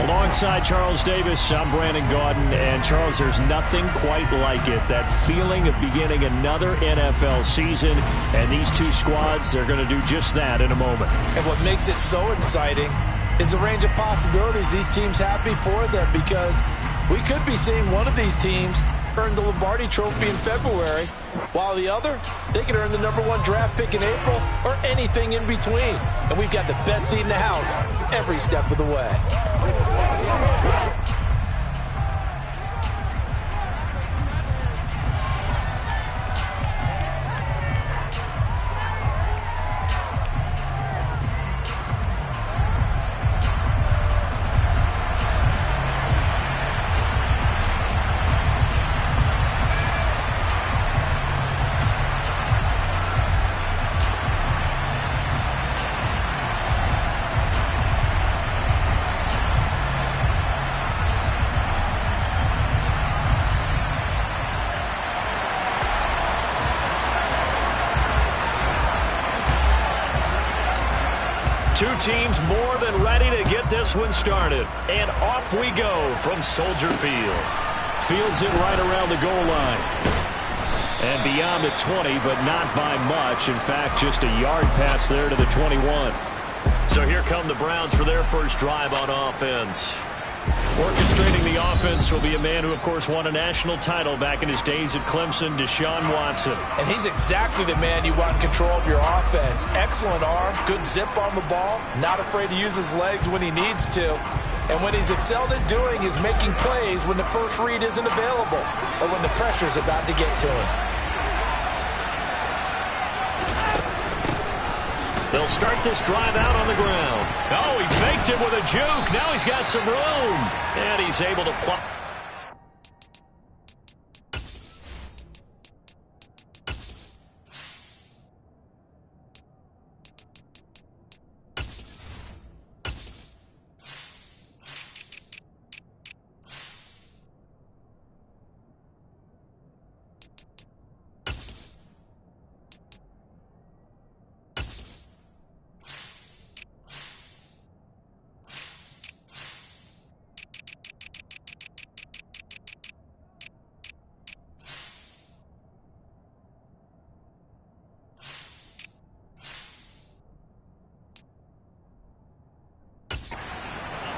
Alongside Charles Davis, I'm Brandon Gaudin. And, Charles, there's nothing quite like it. That feeling of beginning another NFL season. And these two squads, they're going to do just that in a moment. And what makes it so exciting is the range of possibilities these teams have before them, because we could be seeing one of these teams earn the Lombardi Trophy in February, while the other, they could earn the #1 draft pick in April or anything in between. And we've got the best seat in the house every step of the way. Two teams more than ready to get this one started. And off we go from Soldier Field. Fields it right around the goal line. And beyond the 20, but not by much. In fact, just a yard pass there to the 21. So here come the Browns for their first drive on offense. Orchestrating the offense will be a man who, of course, won a national title back in his days at Clemson, Deshaun Watson. And he's exactly the man you want in control of your offense. Excellent arm, good zip on the ball, not afraid to use his legs when he needs to. And what he's excelled at doing is making plays when the first read isn't available or when the pressure's about to get to him. They'll start this drive out on the ground. Oh, he faked it with a juke. Now he's got some room. And he's able to play.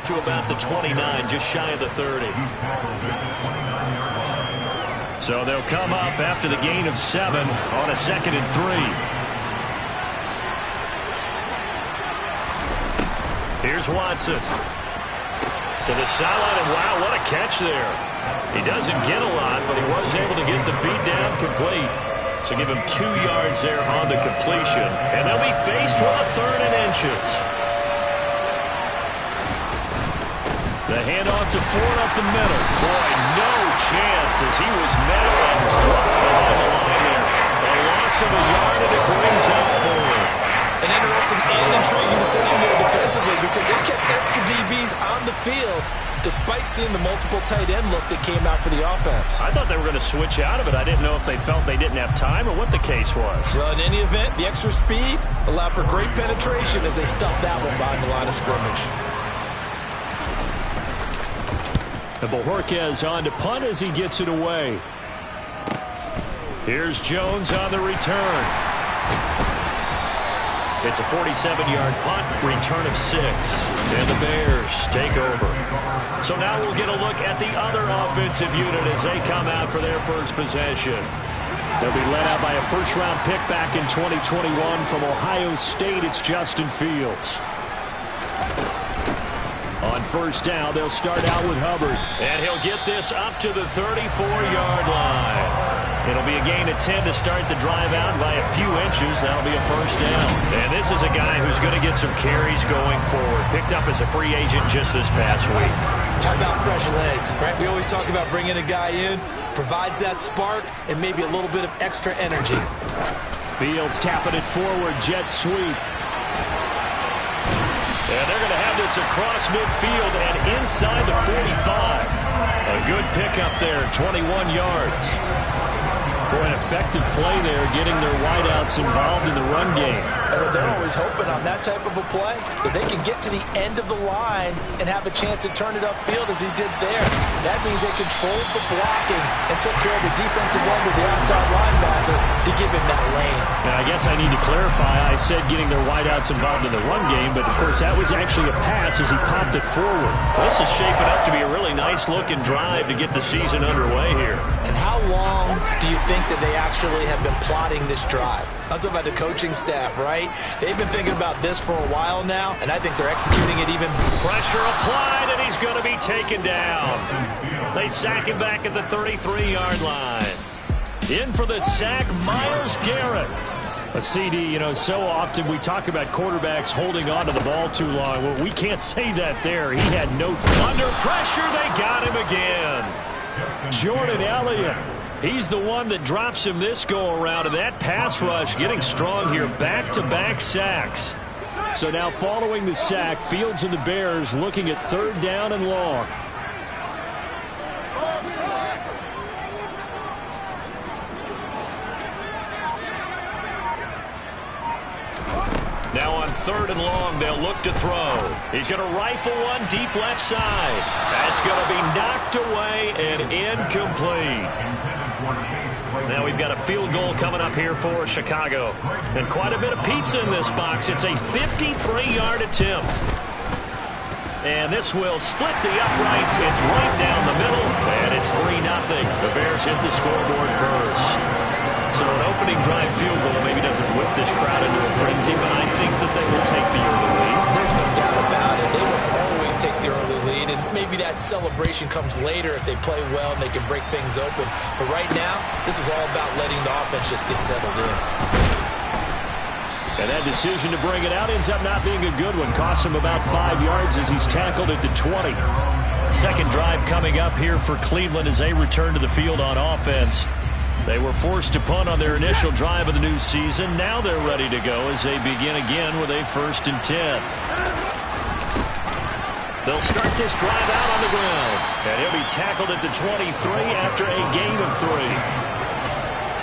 To about the 29, just shy of the 30. So they'll come up after the gain of 7 on a 2nd and 3. Here's Watson. To the sideline, and wow, what a catch there. He doesn't get a lot, but he was able to get the feet down complete. So give him 2 yards there on the completion. And they'll be faced with a 3rd and inches. The handoff to Ford up the middle. Boy, no chance as he was met and dropped behind the line there. A loss of a yard, and it brings up Ford. An interesting and intriguing decision there defensively, because they kept extra DBs on the field despite seeing the multiple tight end look that came out for the offense. I thought they were going to switch out of it. I didn't know if they felt they didn't have time or what the case was. Well, in any event, the extra speed allowed for great penetration as they stuffed that one behind the line of scrimmage. And Bojorquez on to punt as he gets it away. Here's Jones on the return. It's a 47-yard punt, return of 6. And the Bears take over. So now we'll get a look at the other offensive unit as they come out for their first possession. They'll be led out by a first-round pick back in 2021 from Ohio State. It's Justin Fields. On first down, they'll start out with Hubbard. And he'll get this up to the 34-yard line. It'll be a gain of 10 to start the drive out by a few inches. That'll be a first down. And this is a guy who's going to get some carries going forward. Picked up as a free agent just this past week. How about fresh legs, right? We always talk about bringing a guy in, provides that spark, and maybe a little bit of extra energy. Fields tapping it forward, jet sweep. And they're going to have this across midfield and inside the 45. A good pickup there, 21 yards. Boy, an effective play there, getting their wideouts involved in the run game. And they're always hoping on that type of a play that they can get to the end of the line and have a chance to turn it upfield as he did there. That means they controlled the blocking and took care of the defensive end of the outside linebacker to give him that lane. And I guess I need to clarify, I said getting their wideouts involved in the run game, but of course that was actually a pass as he popped it forward. This is shaping up to be a really nice-looking drive to get the season underway here. And how long do you think that they actually have been plotting this drive? I'm talking about the coaching staff, right? They've been thinking about this for a while now, and I think they're executing it even. Pressure applied, and he's going to be taken down. They sack him back at the 33-yard line. In for the sack, Myles Garrett. A CD, you know, so often we talk about quarterbacks holding on to the ball too long. Well, we can't say that there. He had no time. Under pressure, they got him again. Jordan Elliott. He's the one that drops him this go-around, and that pass rush getting strong here. Back-to-back sacks. So now following the sack, Fields and the Bears looking at 3rd down and long. Now on 3rd and long, they'll look to throw. He's going to rifle one deep left side. That's going to be knocked away and incomplete. Now we've got a field goal coming up here for Chicago. And quite a bit of pizza in this box. It's a 53-yard attempt. And this will split the uprights. It's right down the middle, and it's 3-0. The Bears hit the scoreboard first. So an opening drive field goal maybe doesn't whip this crowd into a frenzy, but I think that they will take the early lead. There's no doubt about it. They will always take the early lead, and maybe that celebration comes later if they play well and they can break things open. But right now, this is all about letting the offense just get settled in. And that decision to bring it out ends up not being a good one. Costs him about 5 yards as he's tackled at the 20. Second drive coming up here for Cleveland as they return to the field on offense. They were forced to punt on their initial drive of the new season. Now they're ready to go as they begin again with a 1st and 10. They'll start this drive out on the ground. And he'll be tackled at the 23 after a gain of 3.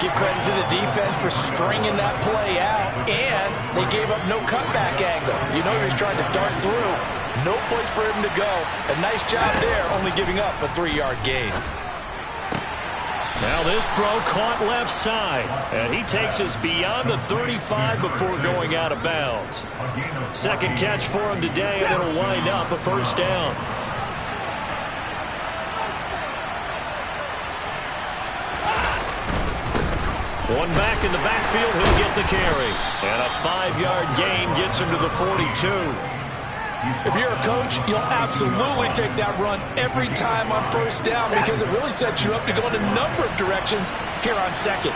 Give credit to the defense for stringing that play out, and they gave up no cutback angle. You know he was trying to dart through. No place for him to go. A nice job there, only giving up a 3-yard gain. Now this throw caught left side, and he takes us beyond the 35 before going out of bounds. Second catch for him today, and it'll wind up a 1st down. One back in the backfield, he'll get the carry. And a 5-yard gain gets him to the 42. If you're a coach, you'll absolutely take that run every time on 1st down because it really sets you up to go in a number of directions here on 2nd.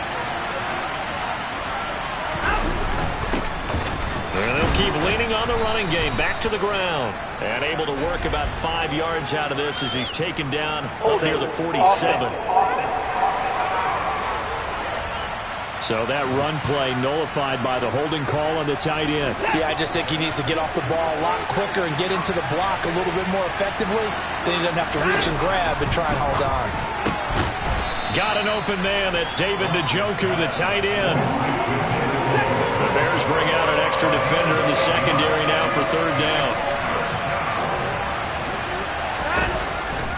And they'll keep leaning on the running game. Back to the ground. And able to work about 5 yards out of this as he's taken down up near the 47. So that run play nullified by the holding call on the tight end. Yeah, I just think he needs to get off the ball a lot quicker and get into the block a little bit more effectively. Then he doesn't have to reach and grab and try and hold on. Got an open man. That's David Njoku, the tight end. The Bears bring out an extra defender in the secondary now for 3rd down.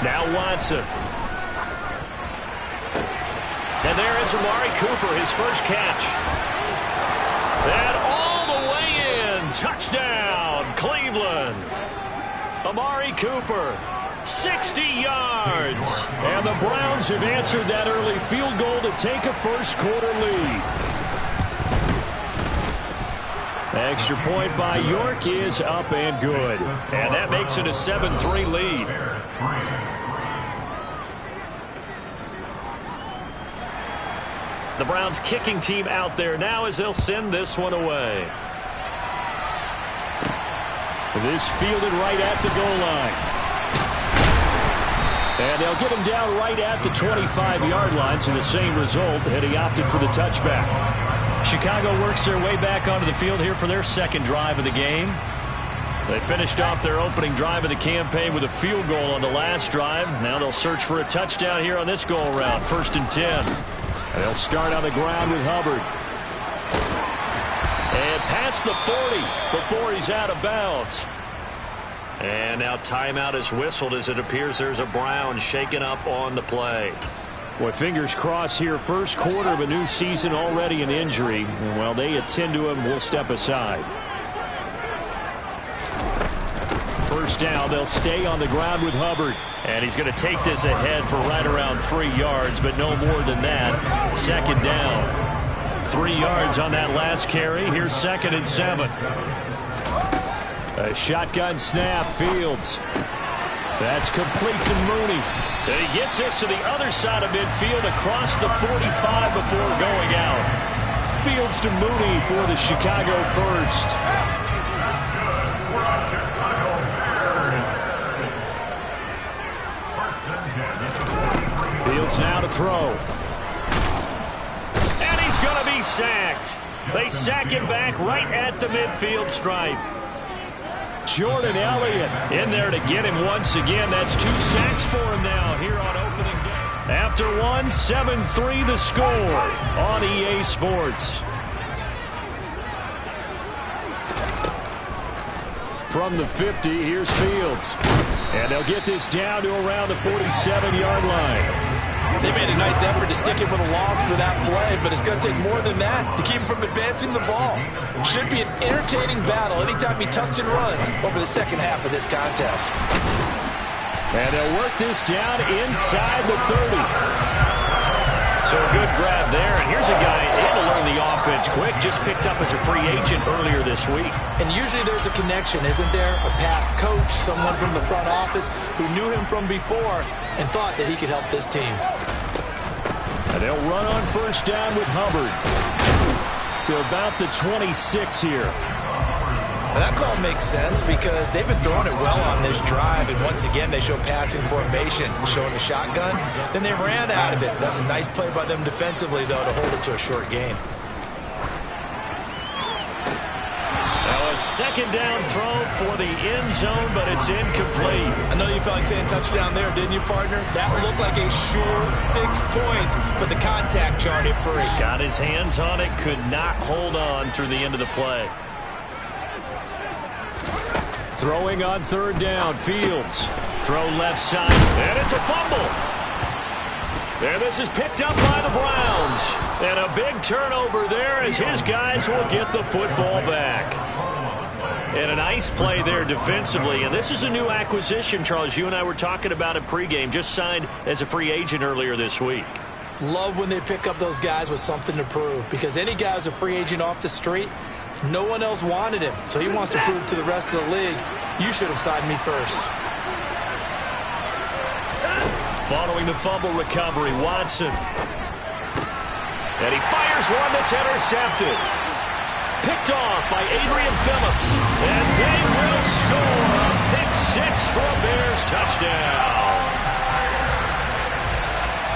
Now Watson. And there is Amari Cooper, his first catch. And all the way in. Touchdown, Cleveland. Amari Cooper, 60 yards. And the Browns have answered that early field goal to take a 1st quarter lead. Extra point by York is up and good. And that makes it a 7-3 lead. The Browns kicking team out there now as they'll send this one away. This fielded right at the goal line. And they'll get him down right at the 25-yard line, so the same result, and he opted for the touchback. Chicago works their way back onto the field here for their 2nd drive of the game. They finished off their opening drive of the campaign with a field goal on the last drive. Now they'll search for a touchdown here on this go-around, 1st and 10. And they'll start on the ground with Hubbard. And past the 40 before he's out of bounds. And now timeout is whistled as it appears there's a Brown shaken up on the play. Boy, fingers crossed here. First quarter of a new season, already an injury. And while they attend to him, we'll step aside. First down, they'll stay on the ground with Hubbard. And he's going to take this ahead for right around 3 yards, but no more than that. Second down. 3 yards on that last carry. Here's 2nd and 7. A shotgun snap, Fields. That's complete to Mooney. And he gets this to the other side of midfield across the 45 before going out. Fields to Mooney for the Chicago first. Fields now to throw. And he's going to be sacked. They sack him back right at the midfield stripe. Jordan Elliott in there to get him once again. That's 2 sacks for him now here on opening day. After one, 7-3 the score on EA Sports. From the 50, here's Fields. And they'll get this down to around the 47-yard line. They made a nice effort to stick him with a loss for that play, but it's going to take more than that to keep him from advancing the ball. Should be an entertaining battle anytime he tucks and runs over the second half of this contest. And they'll work this down inside the 30. So a good grab there, and here's a guy able to learn the offense quick, just picked up as a free agent earlier this week. And usually there's a connection, isn't there? A past coach, someone from the front office who knew him from before and thought that he could help this team. And they'll run on first down with Hubbard to about the 26 here. Now that call makes sense because they've been throwing it well on this drive, and once again they show passing formation, showing a shotgun. Then they ran out of it. That's a nice play by them defensively, though, to hold it to a short gain. Now a second down throw for the end zone, but it's incomplete. I know you felt like saying touchdown there, didn't you, partner? That looked like a sure 6 points, but the contact jarred it free. Got his hands on it, could not hold on through the end of the play. Throwing on third down, Fields. Throw left side, and it's a fumble. And this is picked up by the Browns. And a big turnover there as his guys will get the football back. And a nice play there defensively. And this is a new acquisition, Charles. You and I were talking about it pregame. Just signed as a free agent earlier this week. Love when they pick up those guys with something to prove. Because any guy who's a free agent off the street, no one else wanted him, so he wants to prove to the rest of the league, you should have signed me first. Following the fumble recovery, Watson. And he fires one that's intercepted. Picked off by Adrian Phillips. And they will score a pick 6 for a Bears touchdown.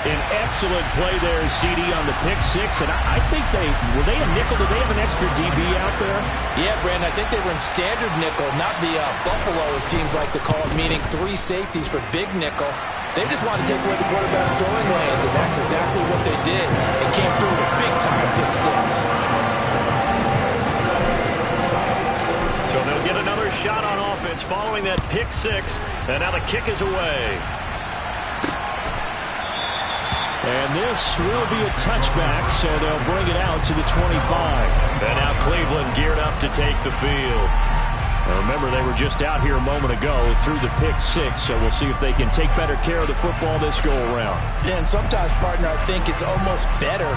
An excellent play there, CD, on the pick 6. And I think were they a nickel? Did they have an extra DB out there? Yeah, Brandon, I think they were in standard nickel, not the Buffalo, as teams like to call it, meaning 3 safeties for big nickel. They just want to take away the quarterback's throwing lanes, and that's exactly what they did. It came through with a big-time pick 6. So they'll get another shot on offense following that pick 6, and now the kick is away. And this will be a touchback, so they'll bring it out to the 25. And now Cleveland geared up to take the field. Now remember, they were just out here a moment ago through the pick 6, so we'll see if they can take better care of the football this go-around. Yeah, and sometimes, partner, I think it's almost better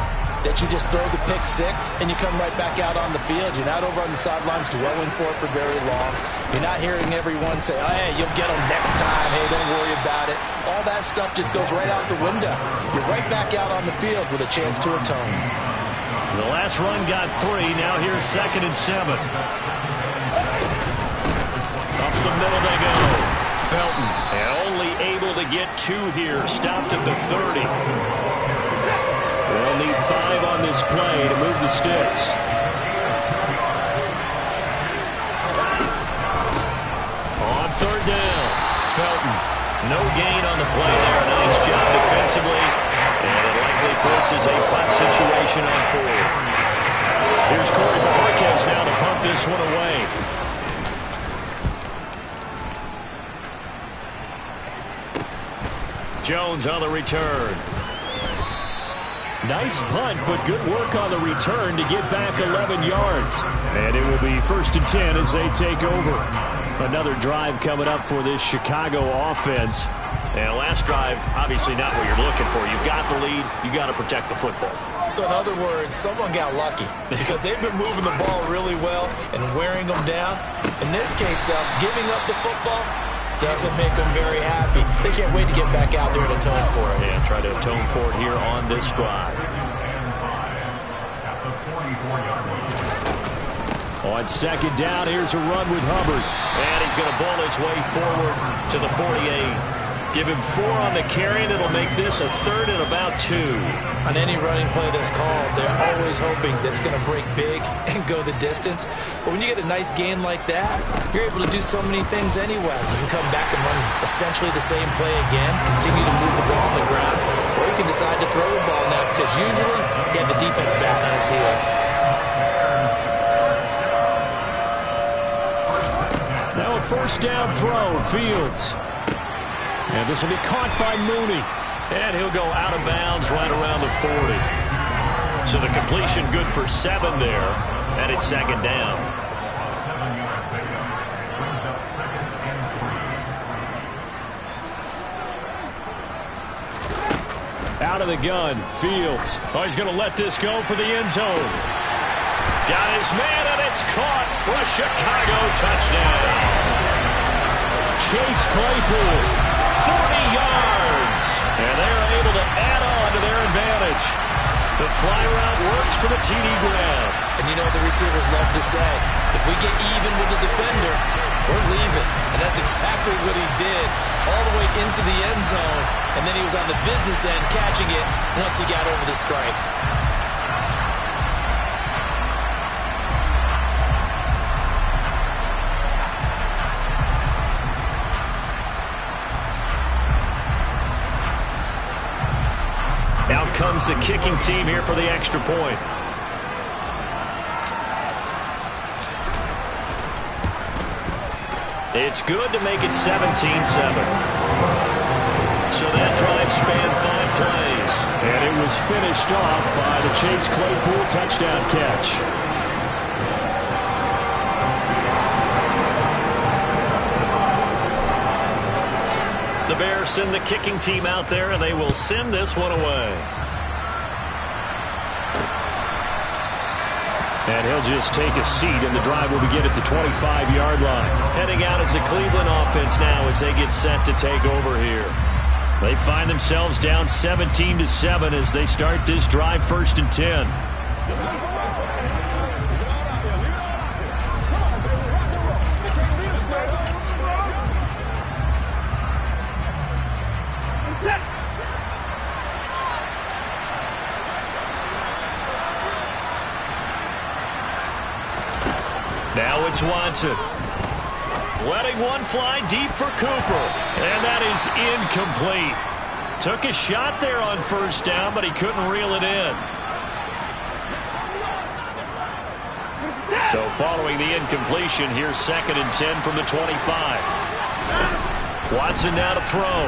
that you just throw the pick 6 and you come right back out on the field. You're not over on the sidelines dwelling for it for very long. You're not hearing everyone say, oh, hey, you'll get them next time. Hey, don't worry about it. All that stuff just goes right out the window. You're right back out on the field with a chance to atone. The last run got 3. Now here's 2nd and 7. Up the middle they go. Felton, and only able to get 2 here. Stopped at the 30. They'll need 5 on this play to move the sticks. On third down, Felton. No gain on the play there. Nice job defensively. And it likely forces a punt situation on fourth. Here's Corey Bojorquez now to punt this one away. Jones on the return. Nice punt, but good work on the return to get back 11 yards. And it will be 1st and 10 as they take over. Another drive coming up for this Chicago offense. And last drive, obviously not what you're looking for. You've got the lead. You've got to protect the football. So in other words, someone got lucky because they've been moving the ball really well and wearing them down. In this case, though, giving up the football doesn't make them very happy. They can't wait to get back out there and atone for it. And try to atone for it here on this drive. On 2nd down, here's a run with Hubbard. And he's going to ball his way forward to the 48. Give him 4 on the carry, and it'll make this a 3rd and about 2. On any running play that's called, they're always hoping that it's going to break big and go the distance. But when you get a nice gain like that, you're able to do so many things anyway. You can come back and run essentially the same play again, continue to move the ball on the ground, or you can decide to throw the ball now because usually you have the defense back on its heels. Now a 1st down throw, Fields. And this will be caught by Mooney. And he'll go out of bounds right around the 40. So the completion good for 7 there. And it's 2nd down. Out of the gun, Fields. Oh, he's going to let this go for the end zone. Got his man, and it's caught for a Chicago touchdown. Chase Claypool. 40 yards, and they're able to add on to their advantage. The fly route works for the TD Graham. And you know the receivers love to say, if we get even with the defender, we're leaving. And that's exactly what he did all the way into the end zone. And then he was on the business end catching it once he got over the stripe. Out comes the kicking team here for the extra point. It's good to make it 17-7. So that drive spanned 5 plays. And it was finished off by the Chase Claypool touchdown catch. The Bears send the kicking team out there, and they will send this one away. And he'll just take a seat, and the drive will begin at the 25-yard line. Heading out is the Cleveland offense now as they get set to take over here. They find themselves down 17-7 as they start this drive 1st and 10. Now it's Watson. Letting one fly deep for Cooper. And that is incomplete. Took a shot there on 1st down, but he couldn't reel it in. So following the incompletion, here's 2nd and 10 from the 25. Watson now to throw.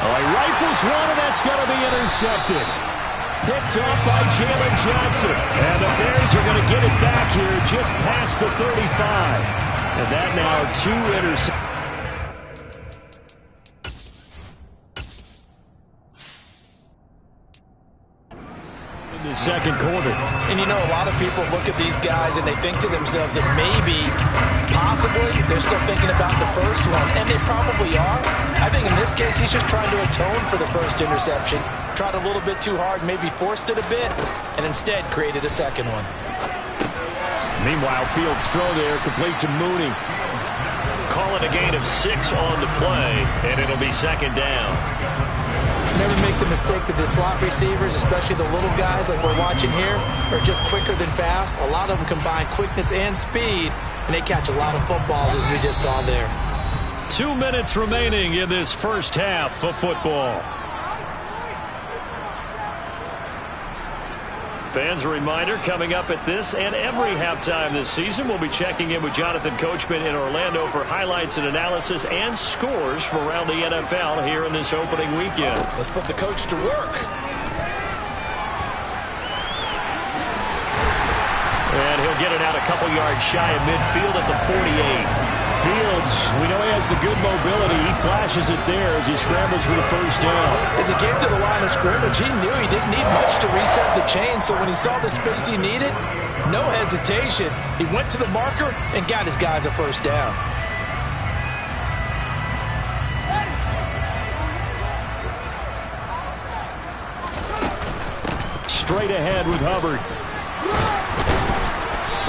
Oh, he rifles one, and that's going to be intercepted. Picked off by Jalen Johnson. And the Bears are going to get it back here just past the 35. And that now 2 interceptions. In the 2nd quarter. And you know, a lot of people look at these guys and they think to themselves that maybe, possibly, they're still thinking about the first one. And they probably are. I think in this case, he's just trying to atone for the first interception. Tried a little bit too hard, maybe forced it a bit, and instead created a 2nd one. Meanwhile, Fields' throw there complete to Mooney. Call it a gain of 6 on the play, and it'll be 2nd down. Never make the mistake that the slot receivers, especially the little guys like we're watching here, are just quicker than fast. A lot of them combine quickness and speed, and they catch a lot of footballs, as we just saw there. 2 minutes remaining in this first half of football. Fans, a reminder, coming up at this and every halftime this season, we'll be checking in with Jonathan Coachman in Orlando for highlights and analysis and scores from around the NFL here in this opening weekend. Let's put the coach to work. And he'll get it out a couple yards shy of midfield at the 48. Fields, we know he has the good mobility. He flashes it there as he scrambles for the first down. As he came to the line of scrimmage, he knew he didn't need much to reset the chain, so when he saw the space he needed, no hesitation. He went to the marker and got his guys a first down. Straight ahead with Hubbard.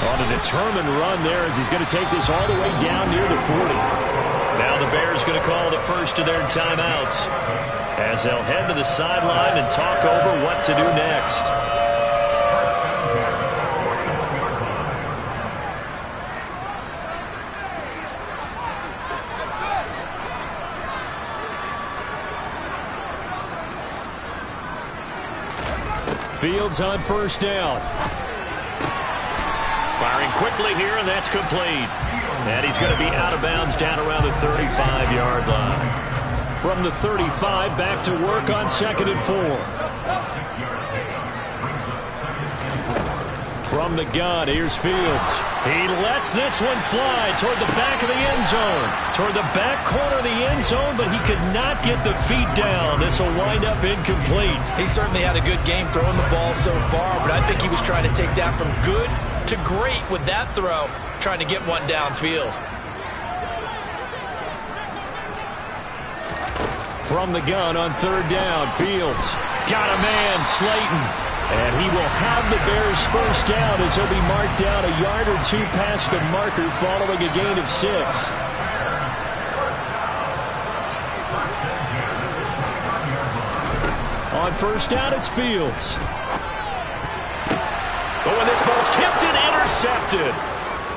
On a determined run there as he's going to take this all the way down near the 40. Now the Bears going to call the first of their timeouts as they'll head to the sideline and talk over what to do next. Fields on first down. Firing quickly here, and that's complete. And he's going to be out of bounds down around the 35-yard line. From the 35, back to work on 2nd and 4. From the gun, here's Fields. He lets this one fly toward the back of the end zone. Toward the back corner of the end zone, but he could not get the feet down. This will wind up incomplete. He certainly had a good game throwing the ball so far, but I think he was trying to take that from good to great with that throw, trying to get one downfield. From the gun on 3rd down, Fields got a man, Slayton. And he will have the Bears first down as he'll be marked down a yard or two past the marker following a gain of 6. On first down, it's Fields. Oh, and this ball's tipped and intercepted.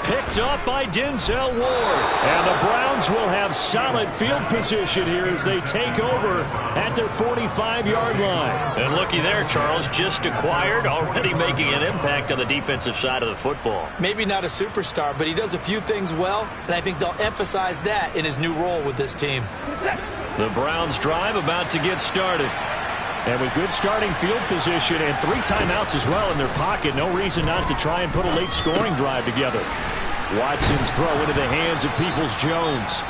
Picked up by Denzel Ward. And the Browns will have solid field position here as they take over at their 45-yard line. And looky there, Charles, just acquired, already making an impact on the defensive side of the football. Maybe not a superstar, but he does a few things well, and I think they'll emphasize that in his new role with this team. The Browns drive about to get started. And with good starting field position and 3 timeouts as well in their pocket, no reason not to try and put a late scoring drive together. Watson's throw into the hands of Peoples-Jones.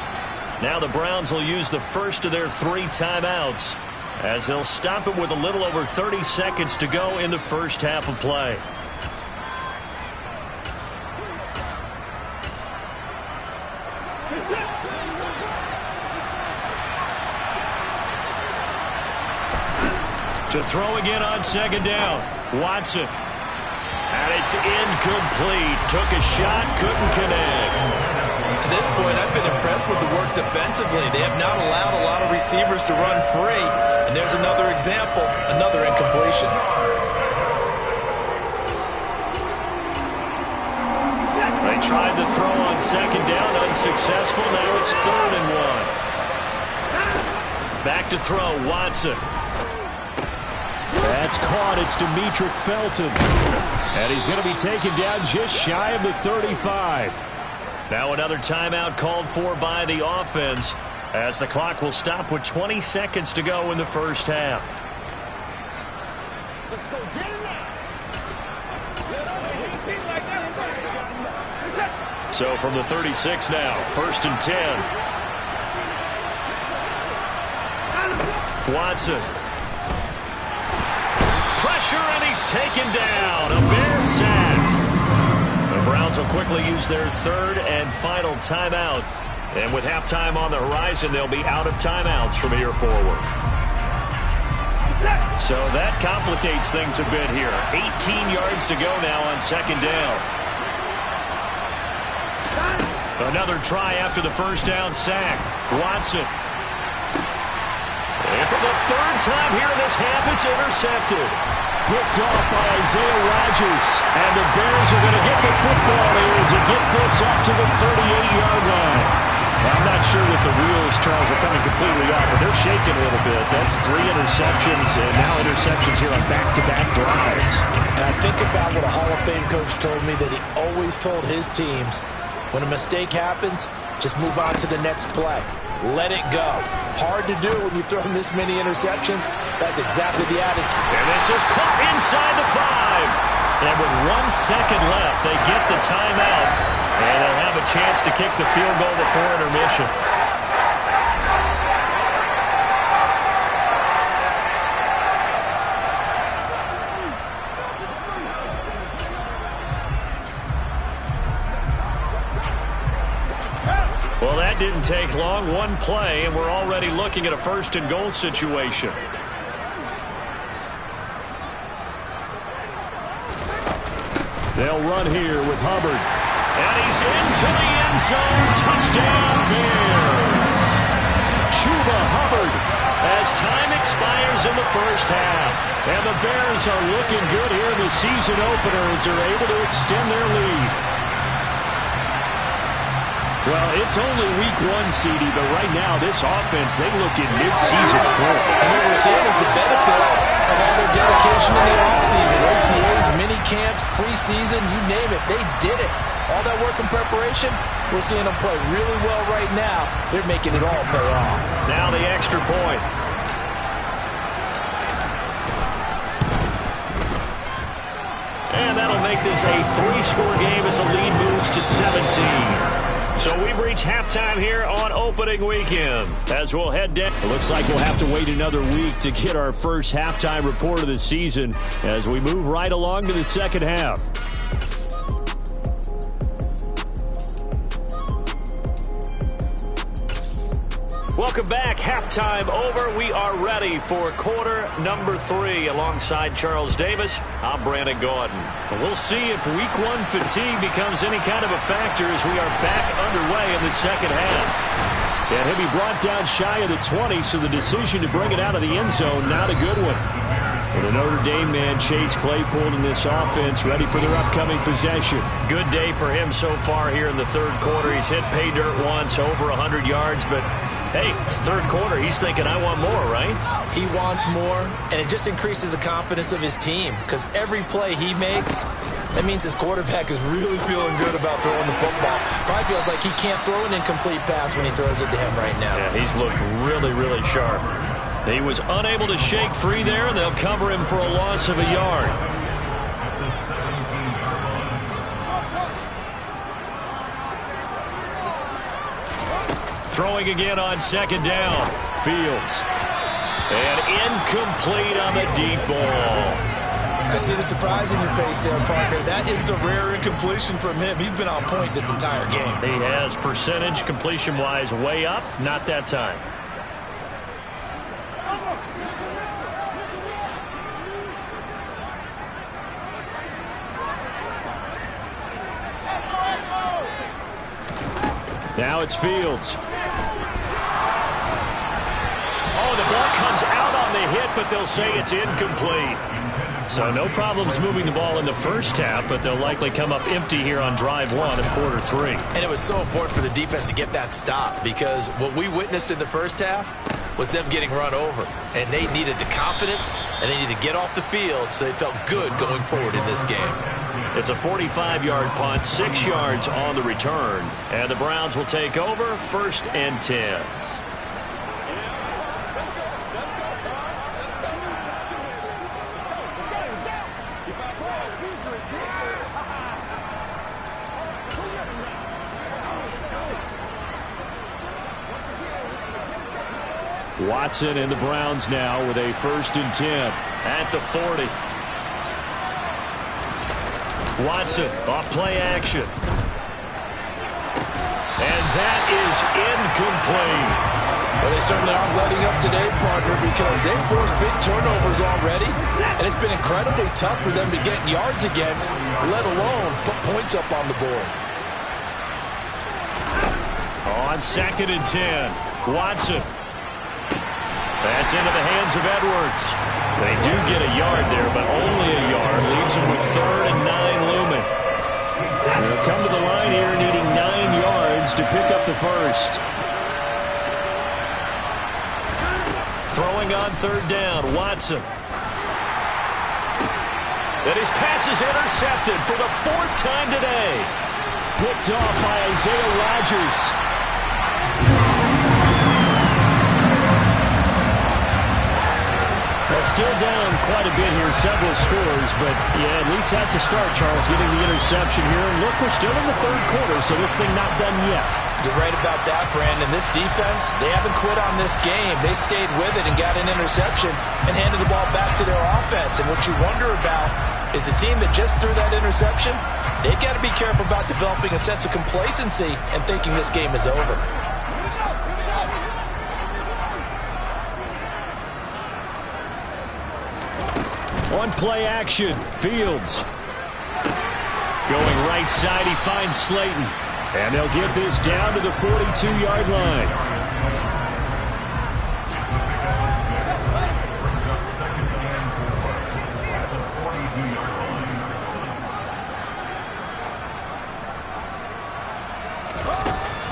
Now the Browns will use the first of their 3 timeouts as they'll stop it with a little over 30 seconds to go in the first half of play. To throw again on 2nd down. Watson. And it's incomplete. Took a shot, couldn't connect. To this point, I've been impressed with the work defensively. They have not allowed a lot of receivers to run free. And there's another example, another incompletion. They tried the throw on 2nd down, unsuccessful. Now it's 3rd and 1. Back to throw, Watson. That's caught. It's Demetric Felton. And he's going to be taken down just shy of the 35. Now another timeout called for by the offense as the clock will stop with 20 seconds to go in the first half. Let's go get it now. So from the 36 now, 1st and 10. Watson. Pressure, and he's taken down. A Bear sack. The Browns will quickly use their 3rd and final timeout. And with halftime on the horizon, they'll be out of timeouts from here forward. So that complicates things a bit here. 18 yards to go now on 2nd down. Another try after the first down sack. Watson. And for the 3rd time here in this half, it's intercepted. Picked off by Isaiah Rodgers. And the Bears are going to get the football here as it gets this up to the 38-yard line. I'm not sure that the wheels, Charles, are coming completely off, but they're shaking shaking a little bit. That's 3 interceptions, and now interceptions here on back-to-back drives. And I think about what a Hall of Fame coach told me, that he always told his teams, when a mistake happens, just move on to the next play. Let it go. Hard to do when you throw this many interceptions. That's exactly the attitude. And this is caught inside the 5. And with 1 second left, they get the timeout. And they'll have a chance to kick the field goal before intermission. Well, that didn't take long. 1 play, and we're already looking at a 1st and goal situation. They'll run here with Hubbard. And he's into the end zone. Touchdown, Bears. Chuba Hubbard as time expires in the 1st half. And the Bears are looking good here in the season opener as they're able to extend their lead. Well, it's only week 1, CD, but right now this offense, they look in mid-season form. And what we're seeing is the benefits of all their dedication in the offseason. OTAs, mini camps, preseason, you name it, they did it. All that work and preparation, we're seeing them play really well right now. They're making it all pay off. Now the extra point. And that'll make this a 3-score game as the lead moves to 17. So we've reached halftime here on opening weekend. As we'll head down, it looks like we'll have to wait another week to get our first halftime report of the season as we move right along to the 2nd half. Welcome back. Halftime over. We are ready for quarter number 3 alongside Charles Davis. I'm Brandon Gordon. And we'll see if week 1 fatigue becomes any kind of a factor as we are back underway in the 2nd half. And he'll be brought down shy of the 20, so the decision to bring it out of the end zone, not a good one. For the Notre Dame man, Chase Claypool in this offense, ready for their upcoming possession. Good day for him so far here in the 3rd quarter. He's hit pay dirt once, over 100 yards, but hey, it's 3rd quarter. He's thinking, I want more, right? He wants more, and it just increases the confidence of his team because every play he makes, that means his quarterback is really feeling good about throwing the football. Probably feels like he can't throw an incomplete pass when he throws it to him right now. Yeah, he's looked really, really sharp. He was unable to shake free there, and they'll cover him for a loss of a yard. Throwing again on 2nd down. Fields. And incomplete on the deep ball. I see the surprise in your face there, partner. That is a rare incompletion from him. He's been on point this entire game. He has percentage completion-wise way up. Not that time. Now it's Fields. Oh, the ball comes out on the hit, but they'll say it's incomplete. So no problems moving the ball in the 1st half, but they'll likely come up empty here on drive 1 of quarter 3. And it was so important for the defense to get that stop because what we witnessed in the 1st half was them getting run over. And they needed the confidence, and they needed to get off the field so they felt good going forward in this game. It's a 45-yard punt, 6 yards on the return. And the Browns will take over 1st and 10. Watson and the Browns now with a 1st and 10 at the 40. Watson off play action. And that is incomplete. Well, they certainly aren't letting up today, partner, because they've forced big turnovers already, and it's been incredibly tough for them to get yards against, let alone put points up on the board. On 2nd and 10, Watson. That's into the hands of Edwards. They do get a yard there, but only a yard. Leaves them with 3rd and 9 looming. They'll come to the line here needing 9 yards to pick up the 1st. Throwing on third down, Watson. And his pass is intercepted for the 4th time today. Picked off by Isaiah Rodgers. Well, still down quite a bit here, several scores, but yeah, at least that's a start, Charles, getting the interception here. And look, we're still in the 3rd quarter, so this thing not done yet. You're right about that, Brandon. This defense, they haven't quit on this game. They stayed with it and got an interception and handed the ball back to their offense. And what you wonder about is the team that just threw that interception, they've got to be careful about developing a sense of complacency and thinking this game is over. On play action, Fields. Going right side, he finds Slayton. And they'll get this down to the 42-yard line.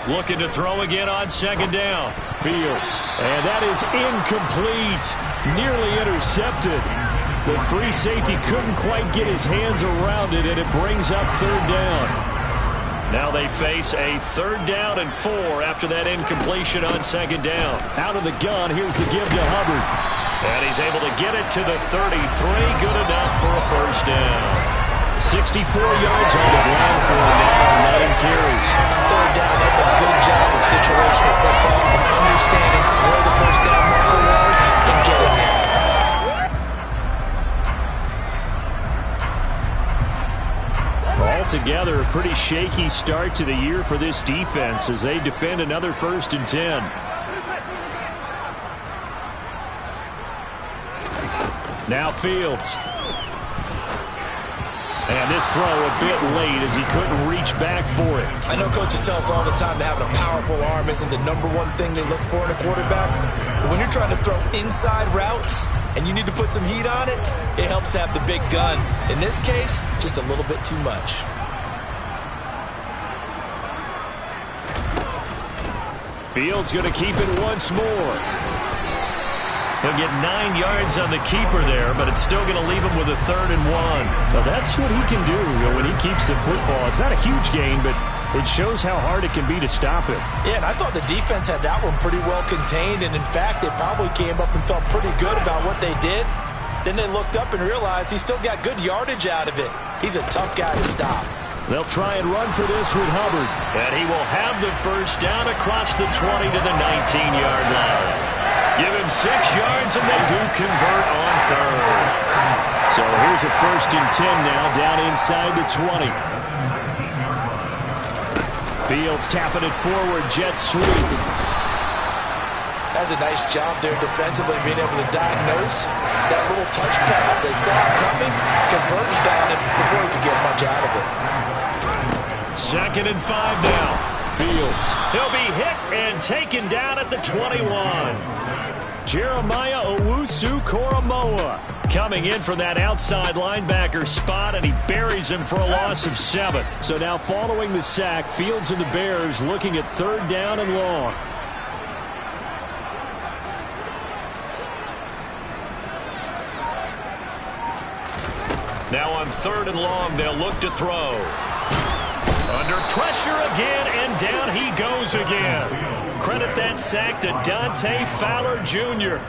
Looking to throw again on 2nd down. Fields. And that is incomplete. Nearly intercepted. The free safety couldn't quite get his hands around it, and it brings up 3rd down. Now they face a 3rd down and 4 after that incompletion on 2nd down. Out of the gun, here's the give to Hubbard. And he's able to get it to the 33. Good enough for a 1st down. 64 yards on the ground for him now, 9 carries. 3rd down, that's a good job of situational football and understanding where the 1st down marker was and getting there. Altogether, a pretty shaky start to the year for this defense as they defend another 1st and 10. Now Fields. And this throw a bit late as he couldn't reach back for it. I know coaches tell us all the time that having a powerful arm isn't the #1 thing they look for in a quarterback. But when you're trying to throw inside routes and you need to put some heat on it, it helps to have the big gun. In this case, just a little bit too much. Fields going to keep it once more. He'll get 9 yards on the keeper there, but it's still going to leave him with a 3rd and 1. Well, that's what he can do when he keeps the football. It's not a huge gain, but it shows how hard it can be to stop it. Yeah, and I thought the defense had that one pretty well contained, and in fact, they probably came up and felt pretty good about what they did. Then they looked up and realized he still got good yardage out of it. He's a tough guy to stop. They'll try and run for this with Hubbard. And he will have the 1st down across the 20 to the 19-yard line. Give him 6 yards, and they do convert on 3rd. So here's a 1st and 10 now, down inside the 20. Fields tapping it forward, jet sweep. That's a nice job there defensively, being able to diagnose that little touch pass. They saw it coming, converged on it before he could get much out of it. 2nd and 5 now. Fields. He'll be hit and taken down at the 21. Jeremiah Owusu-Koramoah coming in from that outside linebacker spot, and he buries him for a loss of 7. So now following the sack, Fields and the Bears looking at 3rd down and long. Now on 3rd and long, they'll look to throw. Under pressure again, and down he goes again. Credit that sack to Dante Fowler Jr.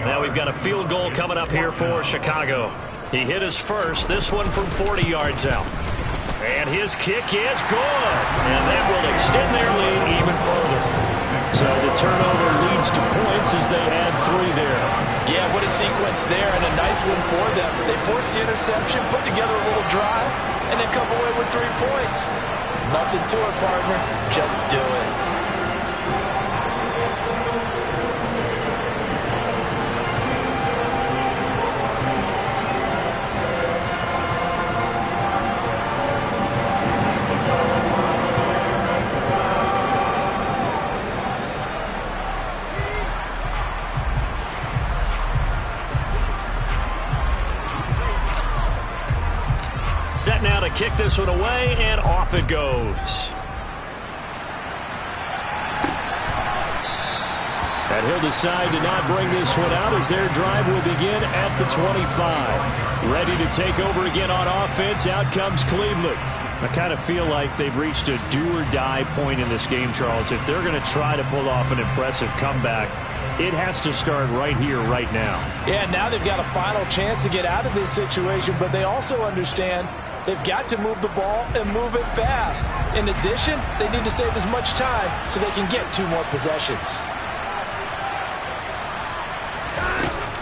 Now we've got a field goal coming up here for Chicago. He hit his first, this one from 40 yards out. And his kick is good. And that will extend their lead even further. So the turnover leads to points as they add 3 there. Yeah, what a sequence there, and a nice one for them. They forced the interception, put together a little drive, and then come away with 3 points. Nothing to it, partner. Just do it. Set now to kick this one away, and off it goes. And he'll decide to not bring this one out as their drive will begin at the 25. Ready to take over again on offense. Out comes Cleveland. I kind of feel like they've reached a do-or-die point in this game, Charles. If they're going to try to pull off an impressive comeback, it has to start right here, right now. Yeah, now they've got a final chance to get out of this situation, but they also understand they've got to move the ball and move it fast. In addition, they need to save as much time so they can get 2 more possessions.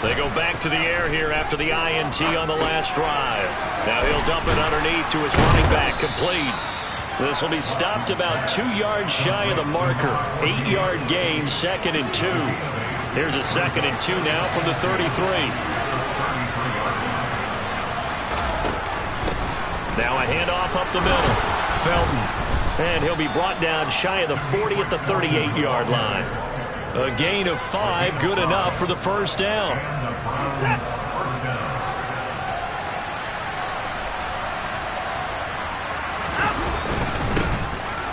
They go back to the air here after the INT on the last drive. Now he'll dump it underneath to his running back, complete. This will be stopped about 2 yards shy of the marker. 8-yard gain, 2nd and 2. Here's a 2nd and 2 now from the 33. Now a handoff up the middle. Felton. And he'll be brought down shy of the 40 at the 38-yard line. A gain of 5, good enough for the first down.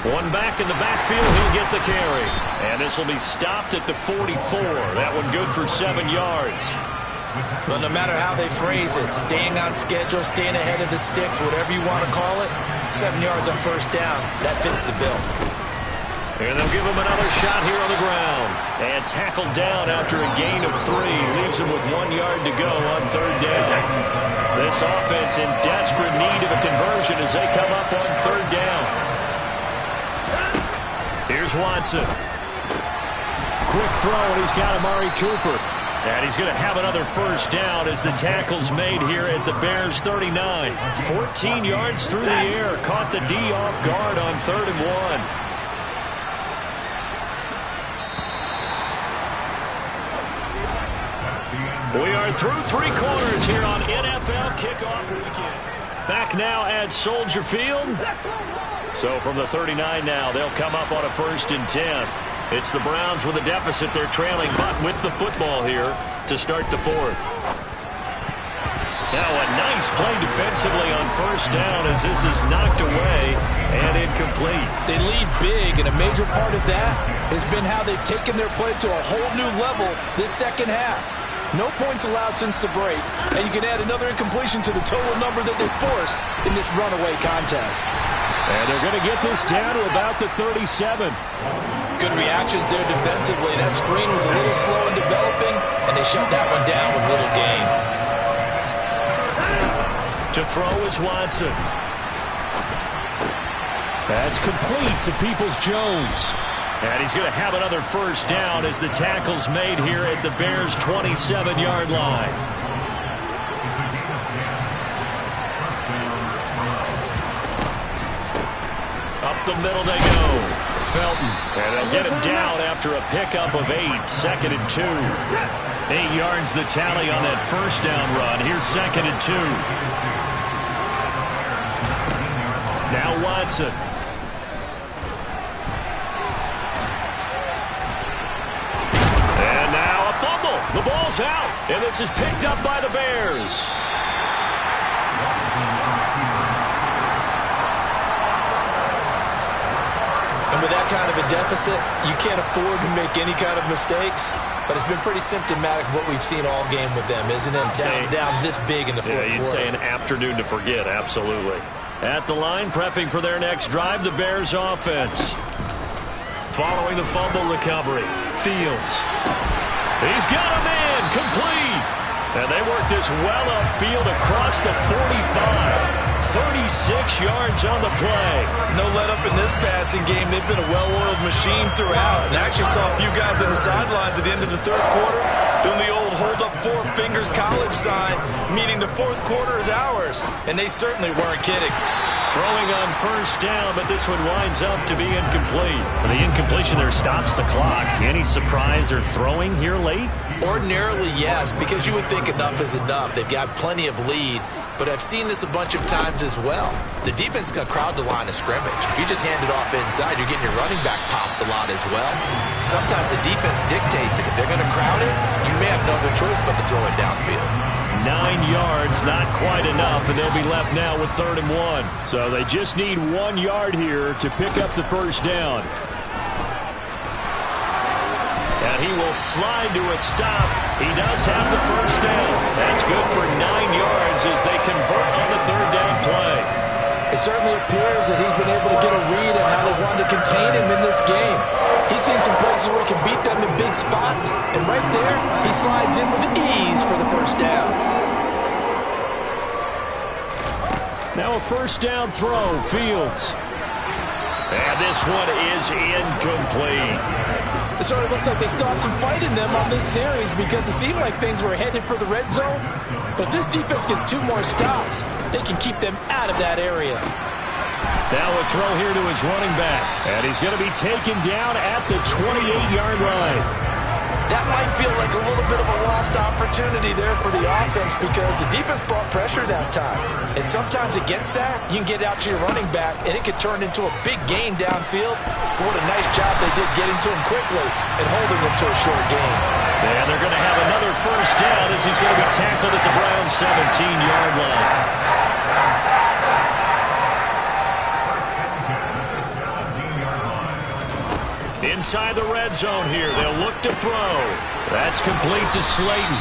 One back in the backfield, he'll get the carry. And this will be stopped at the 44. That one good for 7 yards. But no matter how they phrase it, staying on schedule, staying ahead of the sticks, whatever you want to call it, 7 yards on first down, that fits the bill. And they'll give him another shot here on the ground. And tackled down after a gain of 3. Leaves him with 1 yard to go on third down. This offense in desperate need of a conversion as they come up on third down. Here's Watson. Quick throw, and he's got Amari Cooper. And he's going to have another first down as the tackle's made here at the Bears' 39. 14 yards through the air. Caught the D off guard on 3rd and 1. We are through 3 quarters here on NFL Kickoff Weekend. Back now at Soldier Field. So from the 39 now, they'll come up on a 1st and 10. It's the Browns with a deficit. They're trailing, but with the football here to start the 4th. Now a nice play defensively on first down as this is knocked away and incomplete. They lead big, and a major part of that has been how they've taken their play to a whole new level this second half. No points allowed since the break, and you can add another incompletion to the total number that they forced in this runaway contest. And they're going to get this down to about the 37. Good reactions there defensively. That screen was a little slow in developing, and they shut that one down with little gain. To throw is Watson. That's complete to Peoples-Jones. And he's going to have another first down as the tackle's made here at the Bears' 27-yard line. Up the middle they go. Felton. And they'll get him down after a pickup of 8. 2nd and 2. 8 yards the tally on that first down run. Here's 2nd and 2. Now Watson. The ball's out, and this is picked up by the Bears. And with that kind of a deficit, you can't afford to make any kind of mistakes. But it's been pretty symptomatic of what we've seen all game with them, isn't it? Down this big in the fourth quarter. Yeah, you'd say an afternoon to forget, absolutely. At the line, prepping for their next drive, the Bears offense. Following the fumble recovery, Fields. He's got him in, complete. And they work this well upfield across the 45. 36 yards on the play. No let up in this passing game. They've been a well-oiled machine throughout. And I actually saw a few guys on the sidelines at the end of the third quarter doing the old hold up 4 fingers college sign, meaning the fourth quarter is ours. And they certainly weren't kidding. Throwing on first down, but this one winds up to be incomplete. And the incompletion there stops the clock. Any surprise they're throwing here late? Ordinarily, yes, because you would think enough is enough. They've got plenty of lead, but I've seen this a bunch of times as well. The defense can crowd the line of scrimmage. If you just hand it off inside, you're getting your running back popped a lot as well. Sometimes the defense dictates it. If they're going to crowd it, you may have no other choice but to throw it downfield. 9 yards, not quite enough, and they'll be left now with 3rd and 1. So they just need 1 yard here to pick up the first down. And he will slide to a stop. He does have the first down. That's good for 9 yards as they convert on the third down play. It certainly appears that he's been able to get a read on how they wanted to contain him in this game. He's seen some places where he can beat them in big spots, and right there, he slides in with ease for the first down. Now a first down throw, Fields. And this one is incomplete. It sort of looks like they stopped some fight in them on this series because it seemed like things were headed for the red zone. But if this defense gets 2 more stops, they can keep them out of that area. Now a throw here to his running back. And he's going to be taken down at the 28-yard line. That might feel like a little bit of a lost opportunity there for the offense because the defense brought pressure that time. And sometimes against that, you can get out to your running back, and it could turn into a big gain downfield. But what a nice job they did getting to him quickly and holding him to a short gain. And they're going to have another first down as he's going to be tackled at the Browns' 17-yard line. Inside the red zone here, they'll look to throw. That's complete to Slayton.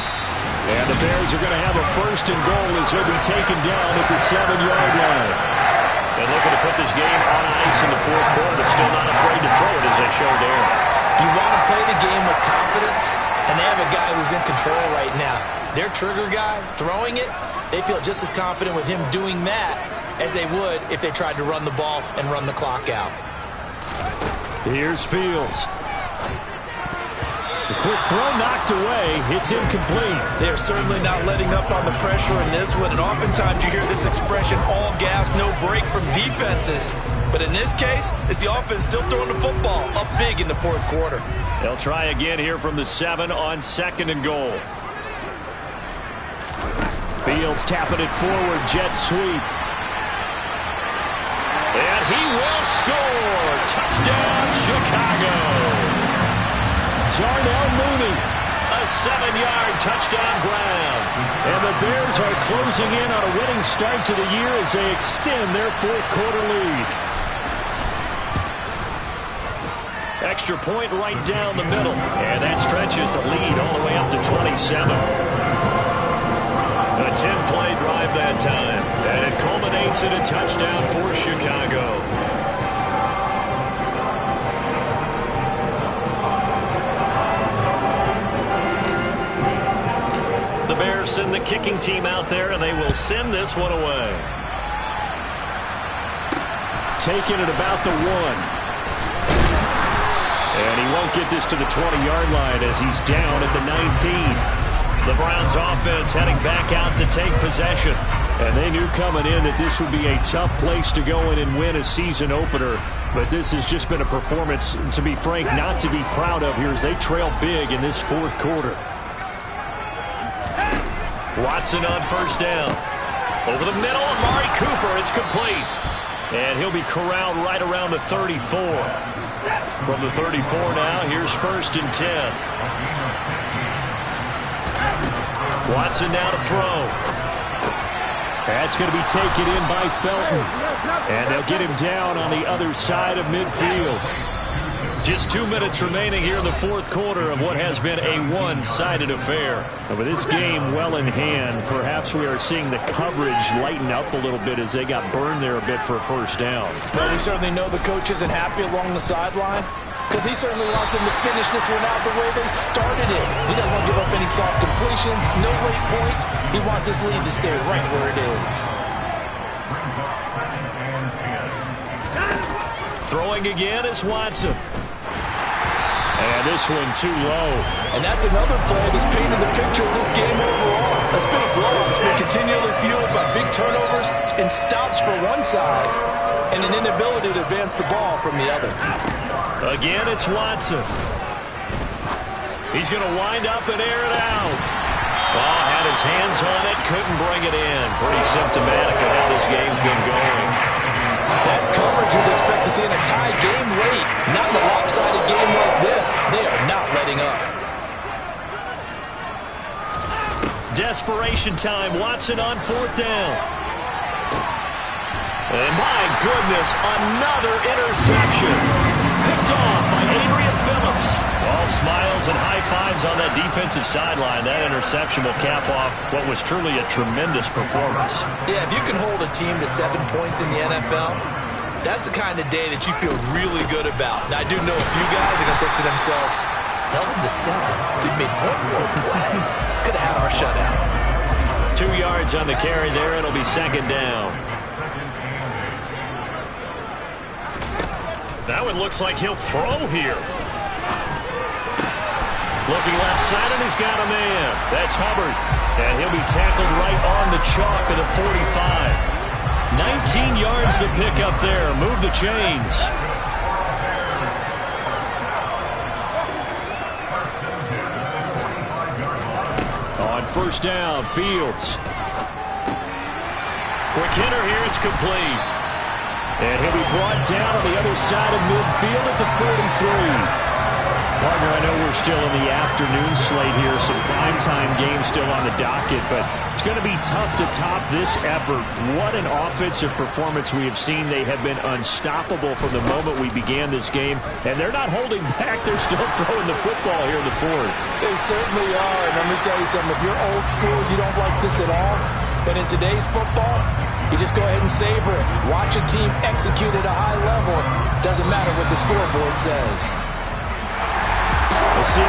And the Bears are going to have a first and goal as he'll be taken down at the 7-yard line. And looking to put this game on ice in the fourth quarter, but still not afraid to throw it as they show there. You want to play the game with confidence, and they have a guy who's in control right now. Their trigger guy, throwing it, they feel just as confident with him doing that as they would if they tried to run the ball and run the clock out. Here's Fields. The quick throw knocked away. It's incomplete. They're certainly not letting up on the pressure in this one, and oftentimes you hear this expression, all gas, no break from defenses. But in this case, it's the offense still throwing the football up big in the fourth quarter. They'll try again here from the 7 on 2nd and goal. Fields tapping it forward, jet sweep. And he will score. Touchdown, Chicago. Darnell Mooney, a 7-yard touchdown grab. And the Bears are closing in on a winning start to the year as they extend their fourth quarter lead. Extra point right down the middle. And that stretches the lead all the way up to 27. A 10-play drive that time. And it culminates in a touchdown for Chicago. The Bears send the kicking team out there, and they will send this one away. Taking it about the 1. And he won't get this to the 20-yard line as he's down at the 19. The Browns offense heading back out to take possession. And they knew coming in that this would be a tough place to go in and win a season opener. But this has just been a performance, to be frank, not to be proud of here as they trail big in this fourth quarter. Watson on first down. Over the middle, Amari Cooper. It's complete. And he'll be corralled right around the 34. From the 34 now, here's 1st and 10. Watson now to throw. That's going to be taken in by Felton. And they'll get him down on the other side of midfield. Just 2 minutes remaining here in the fourth quarter of what has been a one-sided affair. And with this game well in hand, perhaps we are seeing the coverage lighten up a little bit as they got burned there a bit for a first down. Well, we certainly know the coach isn't happy along the sideline because he certainly wants them to finish this one out the way they started it. He doesn't want to give up any soft completions, no late points. He wants his lead to stay right where it is. Throwing again is Watson. And this one too low. And that's another play that's painted the picture of this game overall. That's been a blowout. It's been continually fueled by big turnovers and stops for one side and an inability to advance the ball from the other. Again, it's Watson. He's going to wind up and air it out. Oh, had his hands on it, couldn't bring it in. Pretty symptomatic of how this game's been going. That's coverage you'd expect to see in a tie game late. Not in a lopsided game like this. They are not letting up. Desperation time. Watson on 4th down. And my goodness, another interception. Picked off by Adrian Phillips. All smiles and high fives on that defensive sideline. That interception will cap off what was truly a tremendous performance. Yeah, if you can hold a team to 7 points in the NFL, that's the kind of day that you feel really good about. Now, I do know a few guys are going to think to themselves, held them to 7. We made one more play. Could have had our shutout. 2 yards on the carry there. It'll be second down. Now it looks like he'll throw here. Looking left side, and he's got a man. That's Hubbard. And he'll be tackled right on the chalk of the 45. 19 yards to pick up there. Move the chains. On first down, Fields. Quick hitter here. It's complete. And he'll be brought down on the other side of midfield at the 43. Partner, I know we're still in the afternoon slate here, some primetime games still on the docket, but it's going to be tough to top this effort. What an offensive performance we have seen. They have been unstoppable from the moment we began this game, and they're not holding back. They're still throwing the football here in the fourth. They certainly are, and let me tell you something. If you're old school, you don't like this at all, but in today's football, you just go ahead and savor it. Watch a team execute at a high level. Doesn't matter what the scoreboard says.